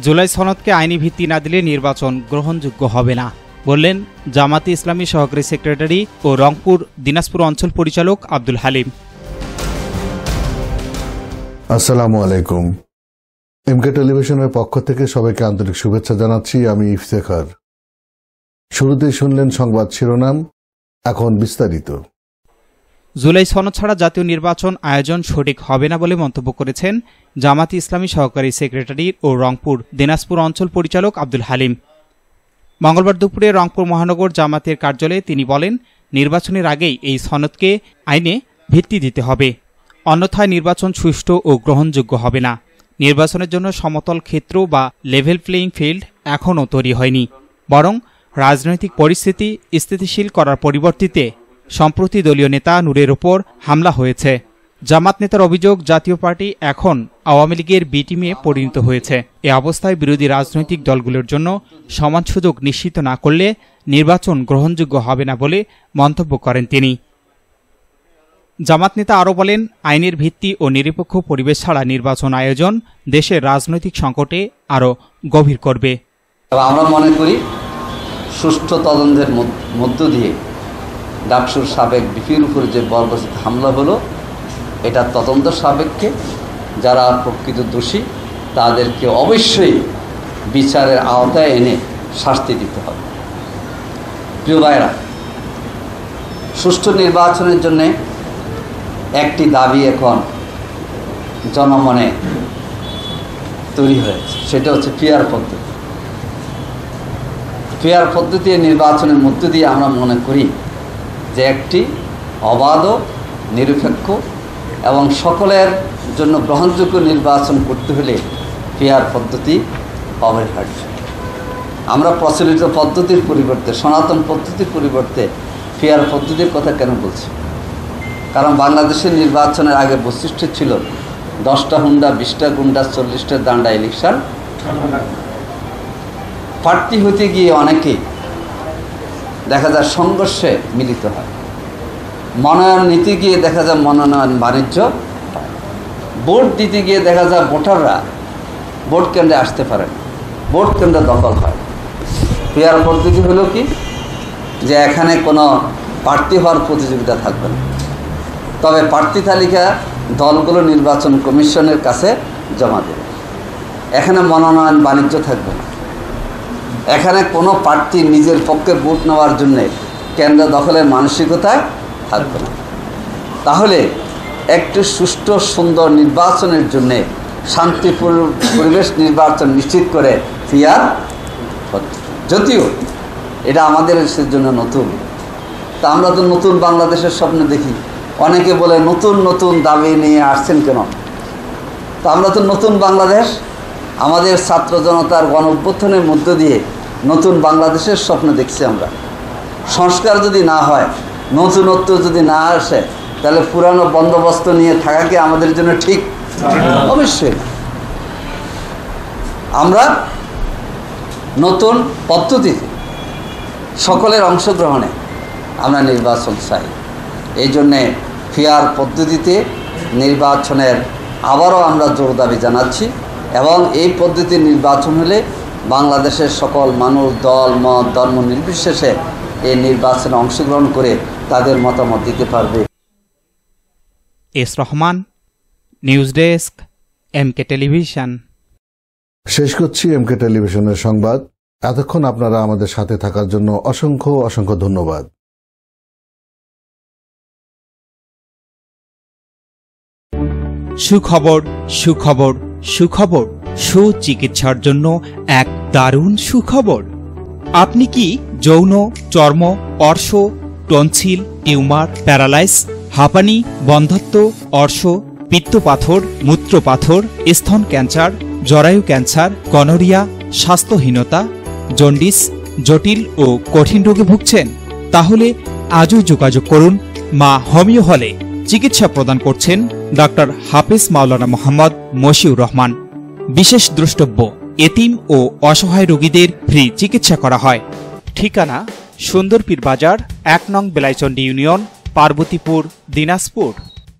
জুলাই সনদকে আইনি ভিত্তি না দিলে নির্বাচন গ্রহণযোগ্য হবে না বললেন জামাতে ইসলামী সহকারী সেক্রেটারি ও রংপুর দিনাজপুর অঞ্চল পরিচালক আব্দুল হালিম। আসসালামু আলাইকুম। এমকে টেলিভিশনের পক্ষ থেকে সবাইকে আন্তরিক শুভেচ্ছা জানাচ্ছি। আমি ইফতেখার। শুরুতেই শুনলেন সংবাদ শিরোনাম, এখন বিস্তারিত। জুলাই সনদ ছাড়া জাতীয় নির্বাচন আয়োজন সঠিক হবে না বলে মন্তব্য করেছেন জামাতে ইসলামী সহকারী সেক্রেটারি ও রংপুর দিনাজপুর অঞ্চল পরিচালক আব্দুল হালিম। মঙ্গলবার দুপুরে রংপুর মহানগর জামাতের কার্যালয়ে তিনি বলেন, নির্বাচনের আগেই এই সনদকে আইনে ভিত্তি দিতে হবে, অন্যথায় নির্বাচন সুষ্ঠু ও গ্রহণযোগ্য হবে না। নির্বাচনের জন্য সমতল ক্ষেত্র বা লেভেল প্লেয়িং ফিল্ড এখনও তৈরি হয়নি, বরং রাজনৈতিক পরিস্থিতি স্থিতিশীল করার পরিবর্তে সম্প্রতি দলীয় নেতা নূরের ওপর হামলা হয়েছে। জামাত নেতার অভিযোগ, জাতীয় পার্টি এখন আওয়ামী লীগের বি টিমে পরিণত হয়েছে। এ অবস্থায় বিরোধী রাজনৈতিক দলগুলোর জন্য সমান সুযোগ নিশ্চিত না করলে নির্বাচন গ্রহণযোগ্য হবে না বলে মন্তব্য করেন তিনি। জামাত নেতা আরও বলেন, আইনের ভিত্তি ও নিরপেক্ষ পরিবেশ ছাড়া নির্বাচন আয়োজন দেশের রাজনৈতিক সংকটে আরও গভীর করবে। আমরা মনে করি সুষ্ঠু তদন্তের মধ্য দিয়ে ডাকসুর সাবেক বিপির উপর যে বর্বরচিত হামলা হলো, এটা তদন্ত সাপেক্ষে যারা প্রকৃত দোষী তাদেরকে অবশ্যই বিচারের আওতায় এনে শাস্তি দিতে হবে। প্রিয় ভাইরা, সুষ্ঠু নির্বাচনের জন্য একটি দাবি এখন জনমনে তৈরি হয়েছে, সেটা হচ্ছে ফেয়ার পদ্ধতি। ফেয়ার পদ্ধতি নির্বাচনের মধ্য দিয়ে আমরা মনে করি যে একটি অবাধ, নিরপেক্ষ এবং সকলের জন্য গ্রহণযোগ্য নির্বাচন করতে হলে ফেয়ার পদ্ধতি অপরিহার্য। আমরা প্রচলিত পদ্ধতির পরিবর্তে, সনাতন পদ্ধতির পরিবর্তে ফেয়ার পদ্ধতির কথা কেন বলছি? কারণ বাংলাদেশের নির্বাচনের আগে বৈশিষ্ট্য ছিল 10টা হুন্ডা, 20টা গুন্ডা, 40টা দান্ডা ইলেকশন। প্রার্থী হতে গিয়ে অনেকেই দেখা যায় সংঘর্ষে মিলিত হয়, মনোনয়ন নিতে গিয়ে দেখা যায় মনোনয়ন বাণিজ্য, ভোট দিতে গিয়ে দেখা যায় ভোটাররা ভোট কেন্দ্রে আসতে পারে, ভোট কেন্দ্র দখল হয়। ফেয়ার পদ্ধতি হলো কি, যে এখানে কোনো প্রার্থী হওয়ার প্রতিযোগিতা থাকবে না, তবে প্রার্থী তালিকা দলগুলো নির্বাচন কমিশনের কাছে জমা দেবে। এখানে মনোনয়ন বাণিজ্য থাকবে না, এখানে কোনো প্রার্থী নিজের পক্ষে ভোট নেওয়ার জন্যে কেন্দ্র দখলের মানসিকতায় থাকবে না। তাহলে একটি সুষ্ঠু সুন্দর নির্বাচনের জন্যে শান্তিপূর্ণ পরিবেশ নির্বাচন নিশ্চিত করে ফেয়ার পদ্ধতি। যদিও এটা আমাদের জন্য নতুন, তা আমরা তো নতুন বাংলাদেশের স্বপ্ন দেখি। অনেকে বলে নতুন নতুন দাবি নিয়ে আসছেন কেন? তা আমরা তো নতুন বাংলাদেশ, আমাদের ছাত্র জনতার গণ অভ্যুত্থানের মধ্য দিয়ে নতুন বাংলাদেশের স্বপ্ন দেখছি আমরা। সংস্কার যদি না হয়, নতুনত্ব যদি না আসে, তাহলে পুরানো বন্দোবস্ত নিয়ে থাকা কি আমাদের জন্য ঠিক? অবশ্যই না। আমরা নতুন পদ্ধতিতে সকলের অংশগ্রহণে আমরা নির্বাচন চাই। এই জন্যে ফেয়ার পদ্ধতিতে নির্বাচনের আবারও আমরা জোর দাবি জানাচ্ছি, এবং এই পদ্ধতির নির্বাচন হলে বাংলাদেশের সকল মানুষ, দল, মত, ধর্ম নির্বিশেষে এই নির্বাচনে অংশগ্রহণ করে তাদের মতামত দিতে পারবে। S Rahman, news desk, MK television. শেষ করছি এমকে টেলিভিশনের সংবাদ। এতক্ষণ আপনারা আমাদের সাথে থাকার জন্য অসংখ্য অসংখ্য ধন্যবাদ। সুখবর, সুখবর, সুখবর। সুচিকিৎসার জন্য এক দারুণ সুখবর। আপনি কি যৌন, চর্ম, অর্শ, টনসিল, টিউমার, প্যারালাইস, হাঁপানি, বন্ধ্যাত্ব, অর্শ, পিত্তপাথর, মূত্রপাথর, স্তন ক্যান্সার, জরায়ু ক্যান্সার, গনোরিয়া, স্বাস্থ্যহীনতা, জন্ডিস, জটিল ও কঠিন রোগে ভুগছেন? তাহলে আজই যোগাযোগ করুন মা হোমিও হলে। চিকিৎসা প্রদান করছেন ডাক্তার হাফেজ মাওলানা মোহাম্মদ মশিউর রহমান। বিশেষ দ্রষ্টব্য, এতিম ও অসহায় রোগীদের ফ্রি চিকিৎসা করা হয়। ঠিকানা সুন্দরপীর বাজার, 1 নং বেলাইচন্ডী ইউনিয়ন, পার্বতীপুর, দিনাজপুর।